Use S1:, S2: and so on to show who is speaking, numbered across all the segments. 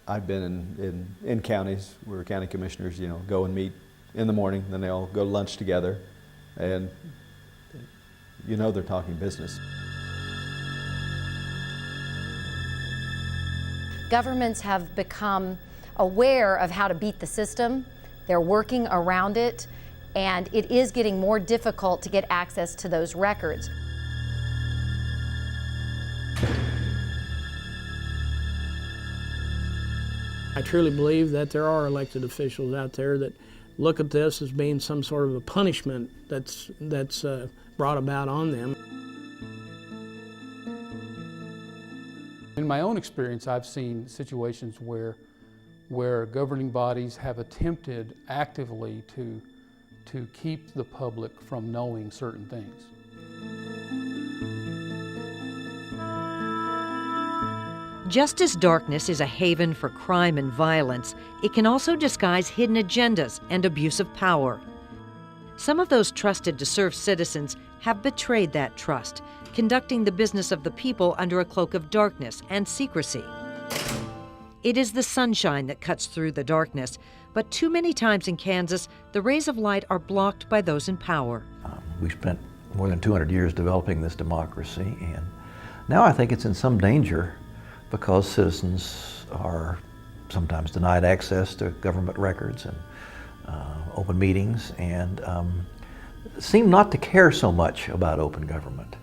S1: I've been in counties where county commissioners, go and meet in the morning, then they all go to lunch together, and they're talking business.
S2: Governments have become aware of how to beat the system. They're working around it, and it is getting more difficult to get access to those records.
S3: I truly believe that there are elected officials out there that look at this as being some sort of a punishment that's brought about on them.
S4: In my own experience, I've seen situations where governing bodies have attempted actively to keep the public from knowing certain things.
S5: Just as darkness is a haven for crime and violence, it can also disguise hidden agendas and abuse of power. Some of those trusted to serve citizens have betrayed that trust, conducting the business of the people under a cloak of darkness and secrecy. It is the sunshine that cuts through the darkness, but too many times in Kansas, the rays of light are blocked by those in power.
S6: We spent more than 200 years developing this democracy, and now I think it's in some danger because citizens are sometimes denied access to government records and open meetings, and seem not to care so much about open government.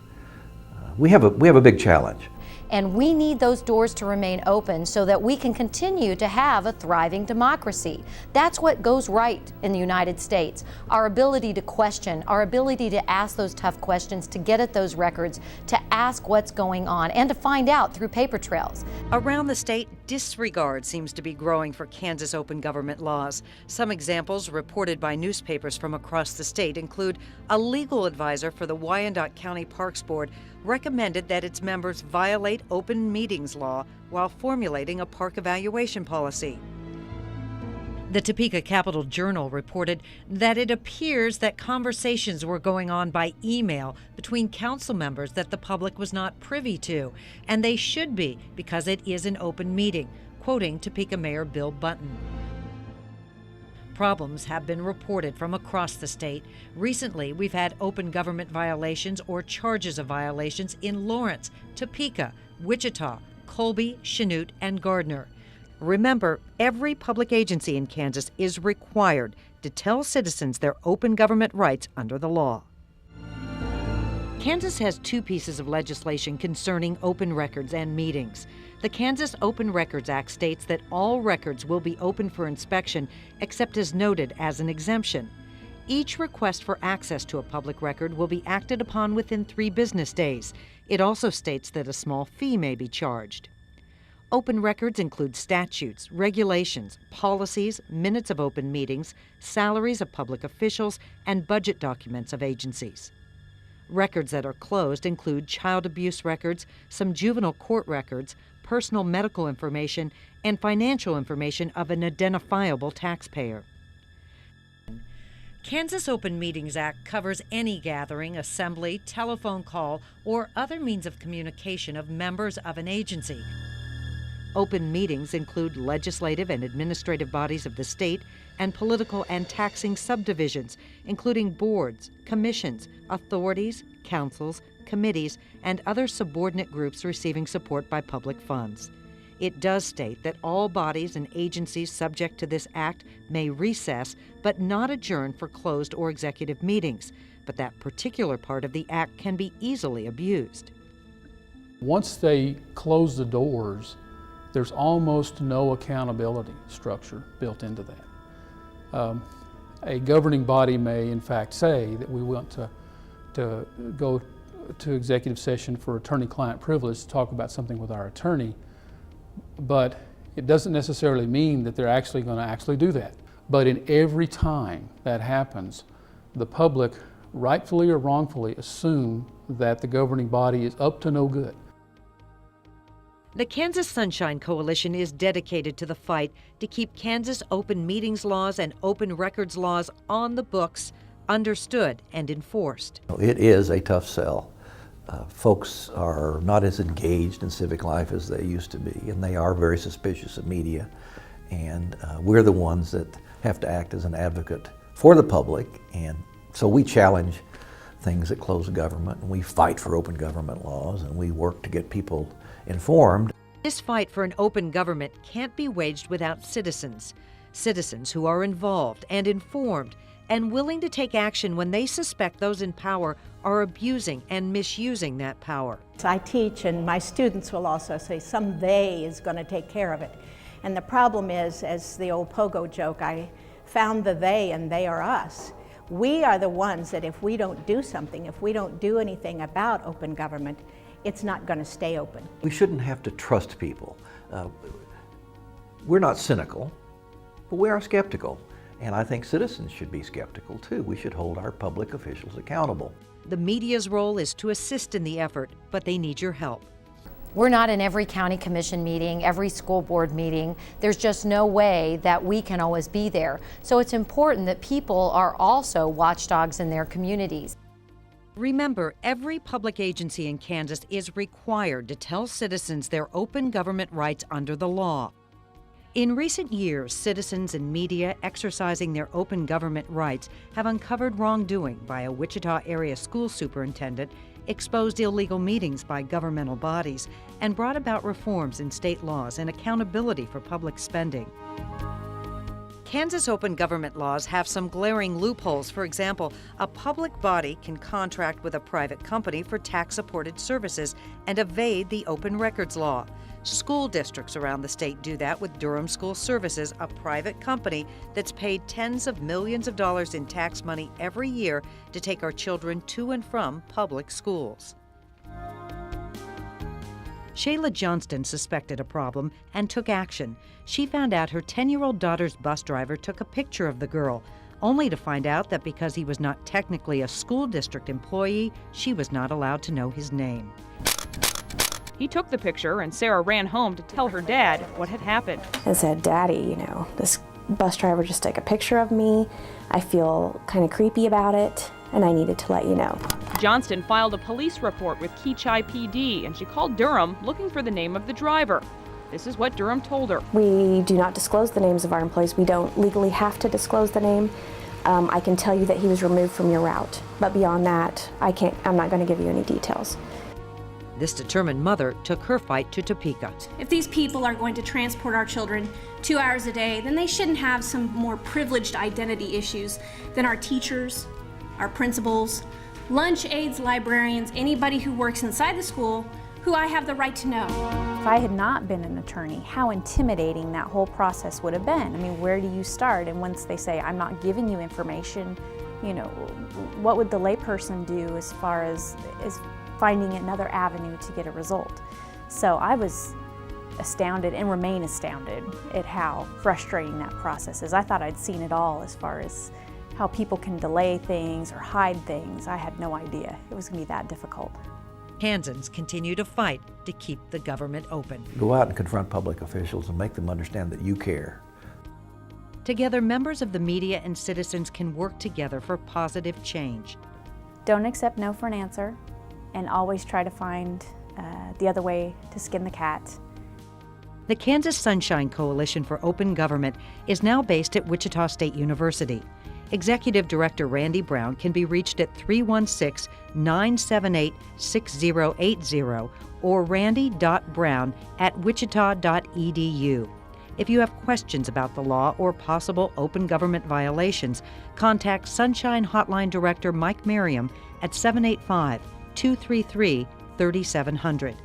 S6: We have a big challenge.
S2: And we need those doors to remain open so that we can continue to have a thriving democracy. That's what goes right in the United States. Our ability to question, our ability to ask those tough questions, to get at those records, to ask what's going on, and to find out through paper trails.
S5: Around the state, disregard seems to be growing for Kansas open government laws. Some examples reported by newspapers from across the state include a legal advisor for the Wyandotte County Parks Board recommended that its members violate open meetings law while formulating a park evaluation policy. The Topeka Capital Journal reported that it appears that conversations were going on by email between council members that the public was not privy to, and they should be because it is an open meeting, quoting Topeka Mayor Bill Bunton. Problems have been reported from across the state. Recently, we've had open government violations or charges of violations in Lawrence, Topeka, Wichita, Colby, Chanute, and Gardner. Remember, every public agency in Kansas is required to tell citizens their open government rights under the law. Kansas has two pieces of legislation concerning open records and meetings. The Kansas Open Records Act states that all records will be open for inspection except as noted as an exemption. Each request for access to a public record will be acted upon within 3 business days. It also states that a small fee may be charged. Open records include statutes, regulations, policies, minutes of open meetings, salaries of public officials, and budget documents of agencies. Records that are closed include child abuse records, some juvenile court records, personal medical information, and financial information of an identifiable taxpayer. Kansas Open Meetings Act covers any gathering, assembly, telephone call, or other means of communication of members of an agency. Open meetings include legislative and administrative bodies of the state and political and taxing subdivisions, including boards, commissions, authorities, councils, committees, and other subordinate groups receiving support by public funds. It does state that all bodies and agencies subject to this act may recess, but not adjourn for closed or executive meetings, but that particular part of the act can be easily abused.
S4: Once they close the doors, there's almost no accountability structure built into that. A governing body may, in fact, say that we want to go to executive session for attorney-client privilege to talk about something with our attorney, but it doesn't necessarily mean that they're actually going to do that. But in every time that happens, the public, rightfully or wrongfully, assume that the governing body is up to no good.
S5: The Kansas Sunshine Coalition is dedicated to the fight to keep Kansas open meetings laws and open records laws on the books, understood and enforced.
S6: It is a tough sell folks are not as engaged in civic life as they used to be, and they are very suspicious of media. And we're the ones that have to act as an advocate for the public, and so we challenge things that close the government, and we fight for open government laws, and we work to get people informed.
S5: This fight for an open government can't be waged without citizens. Citizens who are involved and informed and willing to take action when they suspect those in power are abusing and misusing that power.
S7: I teach, and my students will also say some they is going to take care of it. And the problem is, as the old pogo joke, I found the they and they are us. We are the ones that if we don't do something, if we don't do anything about open government, it's not going to stay open.
S6: We shouldn't have to trust people. We're not cynical, but we are skeptical. And I think citizens should be skeptical too. We should hold our public officials accountable.
S5: The media's role is to assist in the effort, but they need your help.
S2: We're not in every county commission meeting, every school board meeting. There's just no way that we can always be there. So it's important that people are also watchdogs in their communities.
S5: Remember, every public agency in Kansas is required to tell citizens their open government rights under the law. In recent years, citizens and media exercising their open government rights have uncovered wrongdoing by a Wichita area school superintendent, exposed illegal meetings by governmental bodies, and brought about reforms in state laws and accountability for public spending. Kansas open government laws have some glaring loopholes. For example, a public body can contract with a private company for tax-supported services and evade the open records law. School districts around the state do that with Durham School Services, a private company that's paid tens of millions of dollars in tax money every year to take our children to and from public schools. Shayla Johnston suspected a problem and took action. She found out her 10-year-old daughter's bus driver took a picture of the girl, only to find out that because he was not technically a school district employee, she was not allowed to know his name.
S8: He took the picture, and Sarah ran home to tell her dad what had happened.
S9: And said, "Daddy, this bus driver just took a picture of me. I feel kind of creepy about it, and I needed to let you know."
S8: Johnston filed a police report with Keachai PD, and she called Durham looking for the name of the driver. This is what Durham told her.
S9: We do not disclose the names of our employees. We don't legally have to disclose the name. I can tell you that he was removed from your route, but beyond that, I'm not going to give you any details.
S5: This determined mother took her fight to Topeka.
S10: If these people are going to transport our children 2 hours a day, then they shouldn't have some more privileged identity issues than our teachers, our principals, lunch aides, librarians, anybody who works inside the school who I have the right to know.
S11: If I had not been an attorney, how intimidating that whole process would have been. I mean, where do you start? And once they say, I'm not giving you information, what would the layperson do as far as finding another avenue to get a result? So I was astounded and remain astounded at how frustrating that process is. I thought I'd seen it all as far as how people can delay things or hide things. I had no idea it was going to be that difficult.
S5: Kansans continue to fight to keep the government open.
S6: Go out and confront public officials and make them understand that you care.
S5: Together, members of the media and citizens can work together for positive change.
S11: Don't accept no for an answer, and always try to find the other way to skin the cat.
S5: The Kansas Sunshine Coalition for Open Government is now based at Wichita State University. Executive Director Randy Brown can be reached at 316-978-6080 or randy.brown@wichita.edu. If you have questions about the law or possible open government violations, contact Sunshine Hotline Director Mike Merriam at 785-233-3700.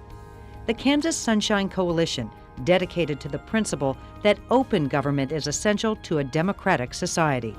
S5: The Kansas Sunshine Coalition, dedicated to the principle that open government is essential to a democratic society.